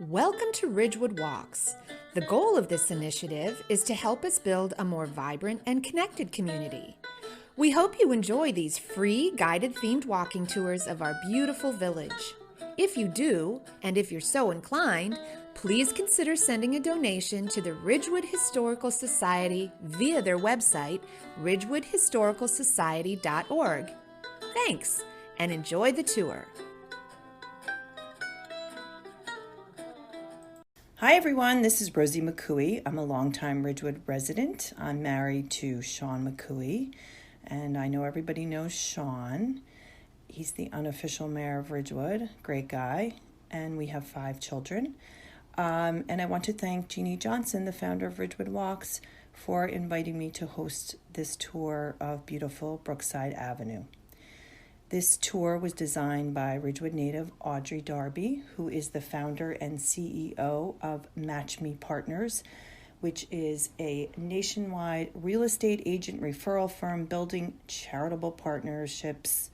Welcome to Ridgewood Walks. The goal of this initiative is to help us build a more vibrant and connected community. We hope you enjoy these free guided themed walking tours of our beautiful village. If you do, and if you're so inclined, please consider sending a donation to the Ridgewood Historical Society via their website, ridgewoodhistoricalsociety.org. Thanks, and enjoy the tour. Hi everyone, this is Rosie McCooe. I'm a longtime Ridgewood resident. I'm married to Sean McCooe, and I know everybody knows Sean. He's the unofficial mayor of Ridgewood, great guy, and we have 5 children. And I want to thank Jeannie Johnson, the founder of Ridgewood Walks, for inviting me to host this tour of beautiful Brookside Avenue. This tour was designed by Ridgewood native Audrey Darby, who is the founder and CEO of Match Me Partners, which is a nationwide real estate agent referral firm building charitable partnerships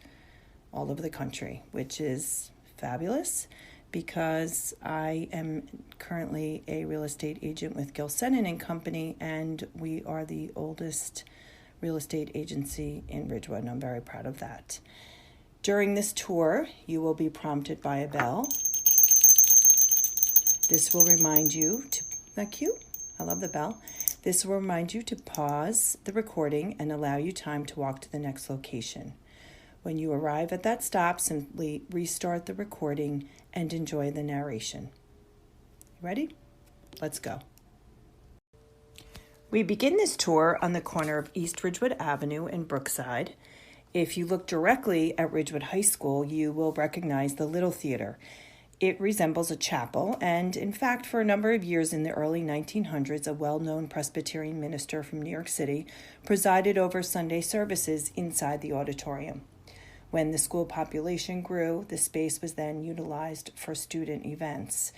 all over the country, which is fabulous because I am currently a real estate agent with Gilsenan Co, and we are the oldest real estate agency in Ridgewood, and I'm very proud of that. During this tour, you will be prompted by a bell. This will remind you to, isn't that cute? I love the bell. This will remind you to pause the recording and allow you time to walk to the next location. When you arrive at that stop, simply restart the recording and enjoy the narration. Ready? Let's go. We begin this tour on the corner of East Ridgewood Avenue and Brookside. If you look directly at Ridgewood High School, you will recognize the Little Theater. It resembles a chapel, and in fact, for a number of years in the early 1900s, a well-known Presbyterian minister from New York City presided over Sunday services inside the auditorium. When the school population grew, the space was then utilized for student events.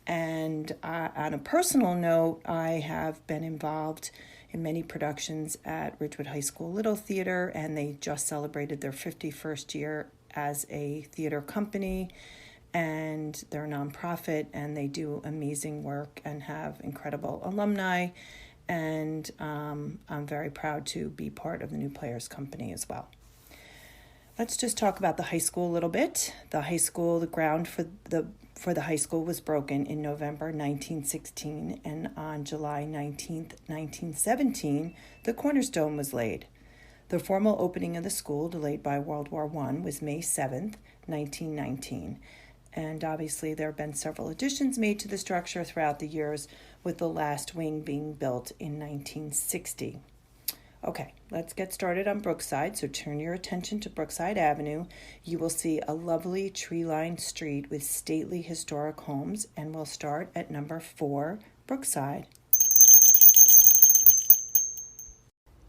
And on a personal note, I have been involved in many productions at Ridgewood High School Little Theater, and they just celebrated their 51st year as a theater company, and they're a nonprofit, and they do amazing work and have incredible alumni, and I'm very proud to be part of the New Players Company as well. Let's just talk about the high school a little bit. The ground for the high school was broken in November 1916, and on July 19th, 1917, the cornerstone was laid. The formal opening of the school, delayed by World War I, was May 7th, 1919. And obviously there have been several additions made to the structure throughout the years, with the last wing being built in 1960. Okay, let's get started on Brookside. So turn your attention to Brookside Avenue. You will see a lovely tree-lined street with stately historic homes, and we'll start at number 4, Brookside.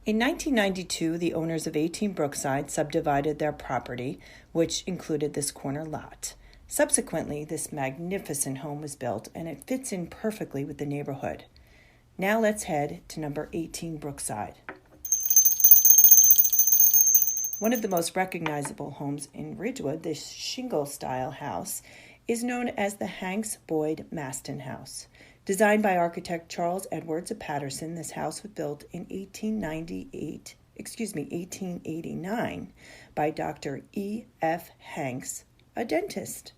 In 1992, the owners of 18 Brookside subdivided their property, which included this corner lot. Subsequently, this magnificent home was built, and it fits in perfectly with the neighborhood. Now let's head to number 18 Brookside. One of the most recognizable homes in Ridgewood, this shingle-style house, is known as the Hank-Boyd-Mastin House. Designed by architect Charles Edwards of Patterson, this house was built in 1889 by Dr. E.F. Hanks, a dentist.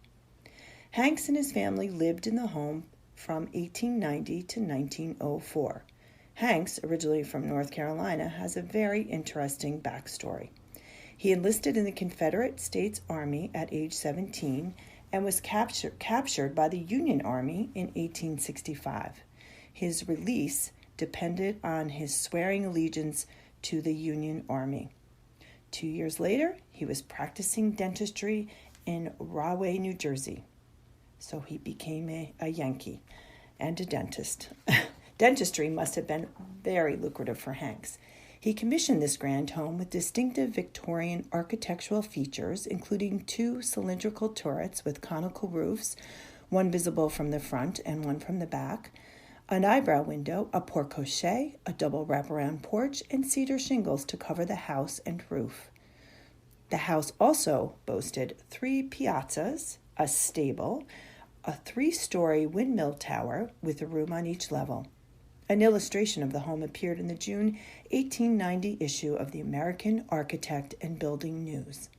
Hanks and his family lived in the home from 1890 to 1904. Hanks, originally from North Carolina, has a very interesting backstory. He enlisted in the Confederate States Army at age 17 and was captured by the Union Army in 1865. His release depended on his swearing allegiance to the Union Army. 2 years later, he was practicing dentistry in Rahway, New Jersey. So he became a Yankee and a dentist. Dentistry must have been very lucrative for Hanks. He commissioned this grand home with distinctive Victorian architectural features, including 2 cylindrical turrets with conical roofs, one visible from the front and one from the back, an eyebrow window, a porte-cochere, a double wraparound porch, and cedar shingles to cover the house and roof. The house also boasted 3 piazzas, a stable, a 3-story windmill tower with a room on each level. An illustration of the home appeared in the June 1890 issue of the American Architect and Building News.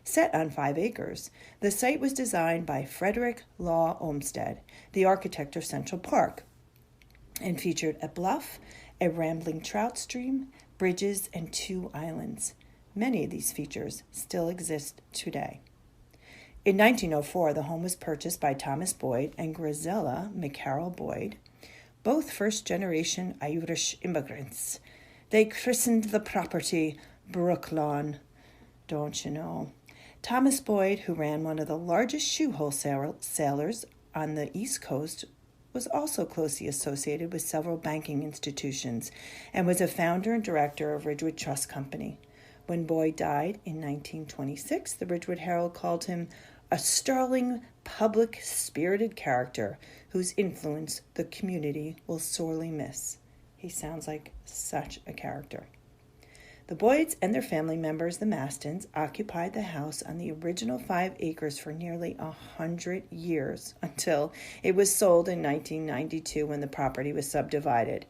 Set on 5 acres, the site was designed by Frederick Law Olmsted, the architect of Central Park, and featured a bluff, a rambling trout stream, bridges, and 2 islands. Many of these features still exist today. In 1904, the home was purchased by Thomas Boyd and Grisella McCarroll Boyd, both first-generation Irish immigrants. They christened the property Brooklawn, don't you know. Thomas Boyd, who ran one of the largest shoe wholesalers on the East Coast, was also closely associated with several banking institutions and was a founder and director of Ridgewood Trust Company. When Boyd died in 1926, the Ridgewood Herald called him a sterling, public-spirited character whose influence the community will sorely miss. He sounds like such a character. The Boyds and their family members, the Mastins, occupied the house on the original 5 acres for nearly 100 years until it was sold in 1992 when the property was subdivided.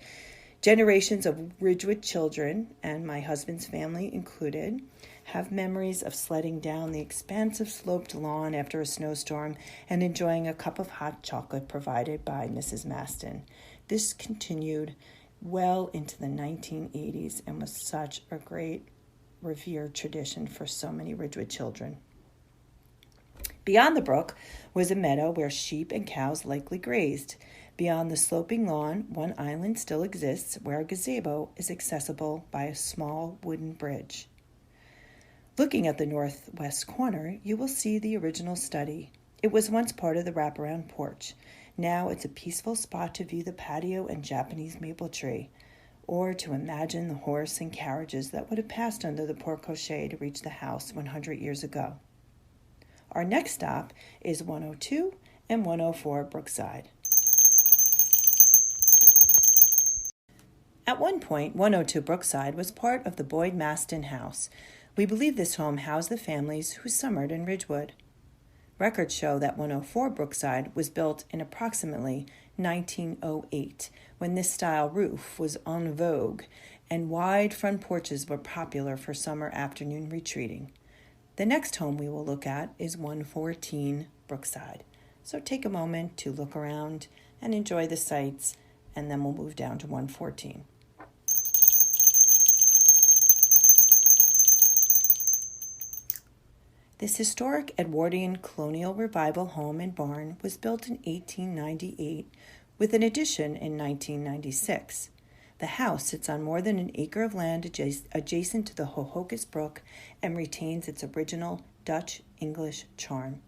Generations of Ridgewood children, and my husband's family included, have memories of sledding down the expansive sloped lawn after a snowstorm and enjoying a cup of hot chocolate provided by Mrs. Mastin. This continued well into the 1980s and was such a great revered tradition for so many Ridgewood children. Beyond the brook was a meadow where sheep and cows likely grazed. Beyond the sloping lawn, one island still exists where a gazebo is accessible by a small wooden bridge. Looking at the northwest corner, you will see the original study. It was once part of the wraparound porch. Now it's a peaceful spot to view the patio and Japanese maple tree, or to imagine the horse and carriages that would have passed under the porte-cochere to reach the house 100 years ago. Our next stop is 102 and 104 Brookside. At one point, 102 Brookside was part of the Hank-Boyd-Mastin House. We believe this home housed the families who summered in Ridgewood. Records show that 104 Brookside was built in approximately 1908, when this style roof was en vogue and wide front porches were popular for summer afternoon retreating. The next home we will look at is 114 Brookside. So take a moment to look around and enjoy the sights, and then we'll move down to 114. This historic Edwardian colonial revival home and barn was built in 1898 with an addition in 1996. The house sits on more than an acre of land adjacent to the Hohokus Brook and retains its original Dutch-English charm.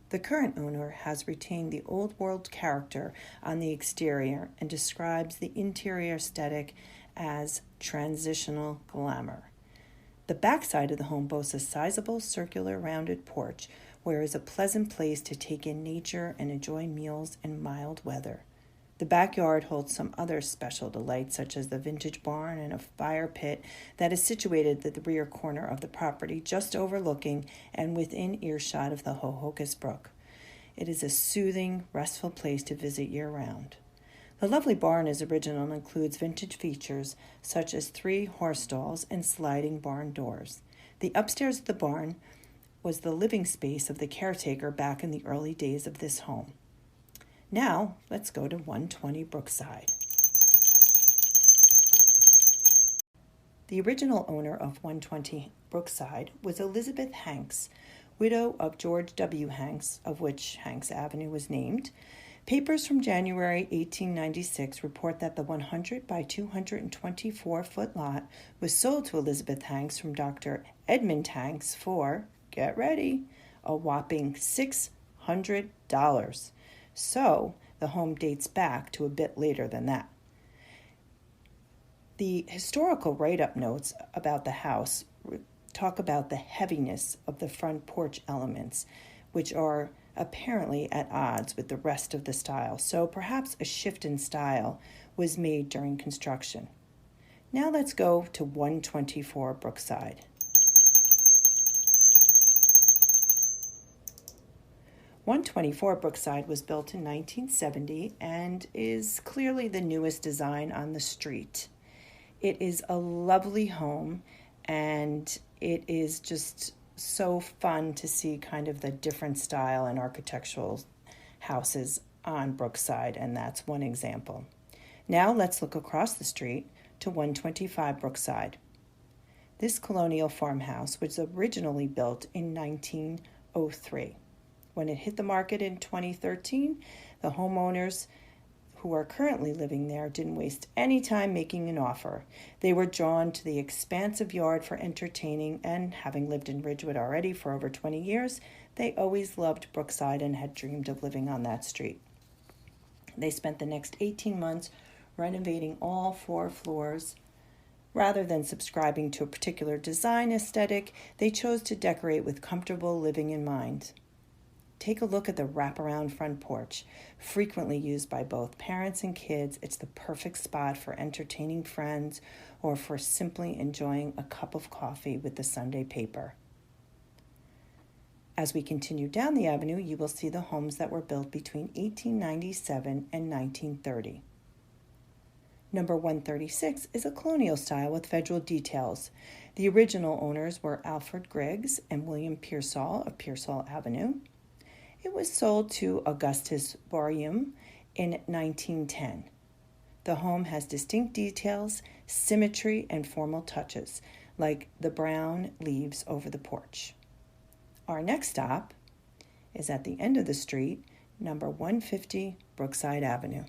The current owner has retained the old world character on the exterior and describes the interior aesthetic as transitional glamour. The backside of the home boasts a sizable circular rounded porch where is a pleasant place to take in nature and enjoy meals in mild weather. The backyard holds some other special delights such as the vintage barn and a fire pit that is situated at the rear corner of the property just overlooking and within earshot of the Hohokus Brook. It is a soothing, restful place to visit year-round. The lovely barn is original and includes vintage features such as 3 horse stalls and sliding barn doors. The upstairs of the barn was the living space of the caretaker back in the early days of this home. Now, let's go to 120 Brookside. The original owner of 120 Brookside was Elizabeth Hanks, widow of George W. Hanks, of which Hanks Avenue was named. Papers from January 1896 report that the 100 by 224-foot lot was sold to Elizabeth Hanks from Dr. Edmund Hanks for, get ready, a whopping $600. So the home dates back to a bit later than that. The historical write-up notes about the house talk about the heaviness of the front porch elements, which are apparently at odds with the rest of the style, so perhaps a shift in style was made during construction. Now let's go to 124 Brookside. 124 Brookside was built in 1970 and is clearly the newest design on the street. It is a lovely home, and it is just so fun to see kind of the different style and architectural houses on Brookside, and that's one example. Now let's look across the street to 125 Brookside. This colonial farmhouse was originally built in 1903. When it hit the market in 2013, the homeowners who are currently living there didn't waste any time making an offer. They were drawn to the expansive yard for entertaining, and having lived in Ridgewood already for over 20 years, they always loved Brookside and had dreamed of living on that street. They spent the next 18 months renovating all 4 floors. Rather than subscribing to a particular design aesthetic, they chose to decorate with comfortable living in mind. Take a look at the wraparound front porch. Frequently used by both parents and kids, it's the perfect spot for entertaining friends or for simply enjoying a cup of coffee with the Sunday paper. As we continue down the avenue, you will see the homes that were built between 1897 and 1930. Number 136 is a colonial style with federal details. The original owners were Alfred Griggs and William Pearsall of Pearsall Avenue. It was sold to Augustus Boreum in 1910. The home has distinct details, symmetry, and formal touches, like the brown leaves over the porch. Our next stop is at the end of the street, number 150 Brookside Avenue.